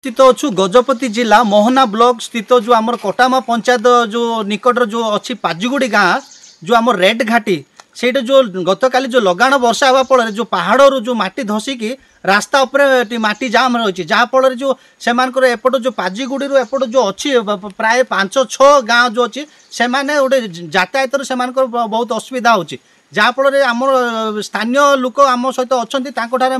स्थित अच्छु गजपति जिला मोहना ब्लॉक स्थित जो आम कटामा पंचायत जो निकट जो अच्छी पाजीगुड़ी गाँ जो आम रेड घाटी से जो गतकाली जो लगाण वर्षा हवा फल जो पहाड़ जो माटी धसिकी रास्ता उपरे माटी जाम रही जहाँफल जो से एपट जो पाजीगुड़ी एपट जो अच्छी प्राय 5-6 गाँ जो अच्छी से गोटे यातायात से बहुत असुविधा हो जहाँफल आम स्थानीय लोक आम सहित अच्छा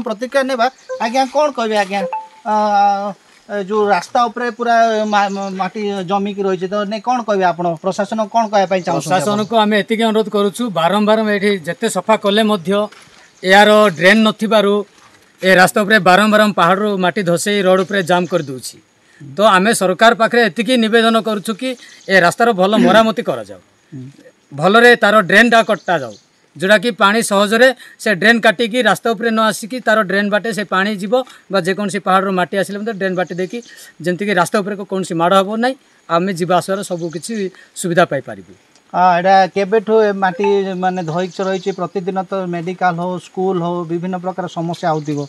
प्रतिक्रिया नेबा आज्ञा कौन कहे आज्ञा जो रास्ता उपरे पूरा माटी जमिकी रही तो नहीं कौन कहे आप प्रशासन कौन कहवाई चाहूँ प्रशासन को आम एति अनुरोध करुँ बारंबार ये जिते सफा कले यार ड्रेन नथिबारु ए रास्ता उपरे बारंबार पहाड़ माटी धसई रोड उपरे जाम कर दूची तो आम सरकार पाखे एतिकी निवेदन करुँ कि ए रास्तार भल मरामती करा जाऊ भलरे तार ड्रेन टा कटा जाऊ जोड़ा कि पानी सहजरे से ड्रेन काटिकी रास्ता उपरे न आसिकी तार ड्रेन बाटे से पानी जीवो बा जेकोसी पहाड़ माटी आसिले ड्रेन बाटे देखी जमीक रास्ता उपरे कौन माड़ हम ना आम जीवा आसवार सब किसी सुविधा पाई पारिबु। हाँ एटा केबेठु माटी माने धइक रही प्रतिदिन तो मेडिकल हो स्कूल हो विभिन्न प्रकार समस्या होतिबो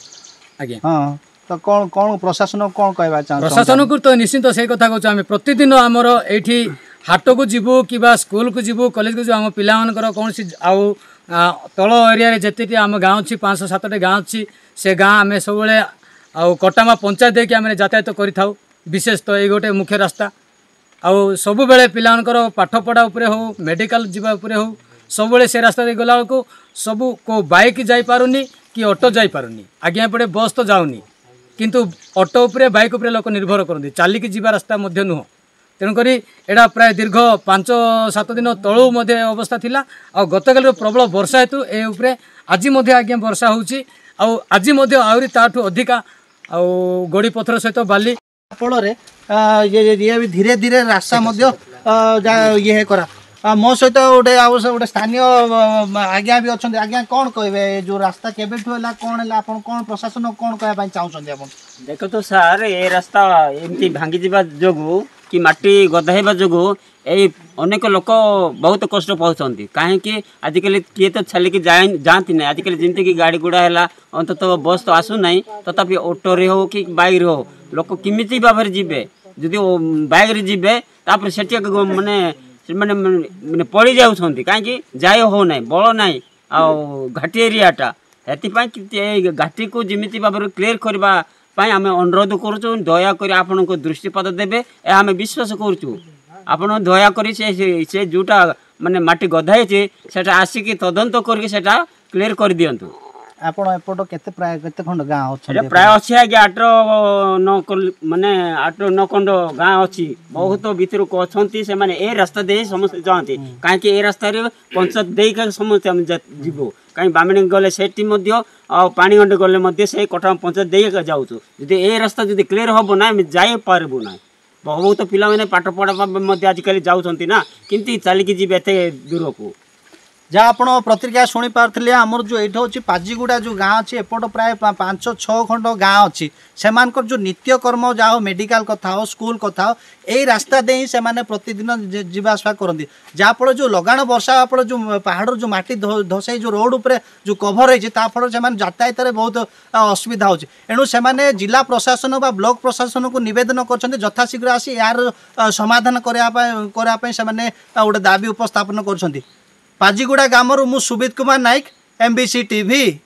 आज्ञा। हाँ तो कौन कौन प्रशासन कौन कहवा चाह प्रशासन को तो निश्चिंत से कथा कहूँ आम प्रतिदिन आमर एठी हाट को जीवु कि स्कूल को जीवु कॉलेज को जीवु आम पिलामानकर कौन आउ तल एरिया जिते आम गाँव अच्छी 5-7 गाँव अच्छी से गाँ आम सब आउ कटामा पंचायत देखिए आम यातायात करूँ विशेष तो ये गोटे मुख्य रास्ता आउ सब बेले पिलामानकर पाठपढ़ा उपरे हो मेडिकल जीवा उपरे हो सब से रास्ता दे गला को सब को बाइक जाई पारुनी कि ऑटो जाई पारुनी आगे पड़े बस तो जाऊनी किंतु ऑटो उपरे बाइक उपरे लोक निर्भर करते चालिकी जीवा रास्ता मध्य नुह तेणुक एटा प्राय दीर्घ 5-7 दिन तलू अवस्था थिला आ गतकाल प्रबल वर्षा हेतु ए आज आज्ञा वर्षा होउची आज आहरी ताठू अधिका गोड़ी पथर सहित बाली फल ये धीरे धीरे रास्ता ये करा मो सहित गोटे गोटे स्थानीय आज्ञा भी अच्छा आज्ञा कौन कहे जो रास्ता केबेठू है कौन है कौन प्रशासन कौन कहवाई चाहते आप देख तो सार ये रास्ता एमती भांगी जावा जो कि माटी गदाइबा जो अनेक लोक बहुत कष्ट पाँच कहीं आजिकल किए तो छालिकी जाती ना आजिकल जमी कि गाड़ी गुड़ा है अंतत बस तो आसूना तथापि ऑटो रे हो कि बाइक हो लोक किमिति भाव में जीवे जदि बाइक रे जीवे तापर से माने माने पड़ जाऊँच कहीं जाय हो ना बल ना घाटी एरियाटा से घाटी को जमी भाव में क्लीयर करवा आम अनुरोध करुँ दयाकोरी आपण को दृष्टिपात देवे आम विश्वास करुँ आपण दयाकोरी से जोटा माने माटी गधाई से आसिक तदंत करके क्लीयर कर दिंतु आपण एपट केते प्राय केते खंड गाँव अच्छे प्राय अच्छे आज्ञा 8-9 माने 8-9 खंड गाँ अच्छी बहुत भितर को अच्छी से माने ए रास्ता दे समस्त जाती कहीं ए रास्ता पंचायत दे समस्त आम जीवु कहीं बामिणी गले से पानी गंडे गले से कटा पंचायत दे जाऊँ जी ए रास्ता जो क्लीयर हम ना जापरबू ना बहुत पिला मैंने पाठ पढ़ा आजिकल जाऊँच ना किंतु चलिकी जी एत दूर को जहाँ आप प्रतिक्रिया शुणी पारे आमर जो ये हूँ पाजीगुड़ा जो गाँ अच्छी एपट प्राय 5-6 खंड गाँ अच्छी से जो नित्यकर्म जहाँ हो मेडिकल कथा हो स्कूल कथा हो यही रास्ता दे से प्रतिदिन जावासवा करती जहाँफल जो लगाण वर्षा फल जो पहाड़ जो माटी धसई जो रोड उपरे जो कभर होफल से यातायात बहुत असुविधा होणु से जिला प्रशासन व ब्लॉक प्रशासन को निवेदन कर यथाशीघ्र आसी यार समाधान करने से गोटे दाबी उपस्थापन कर पाजीगुड़ा गामरू मु सुबित कुमार नायक MBC TV।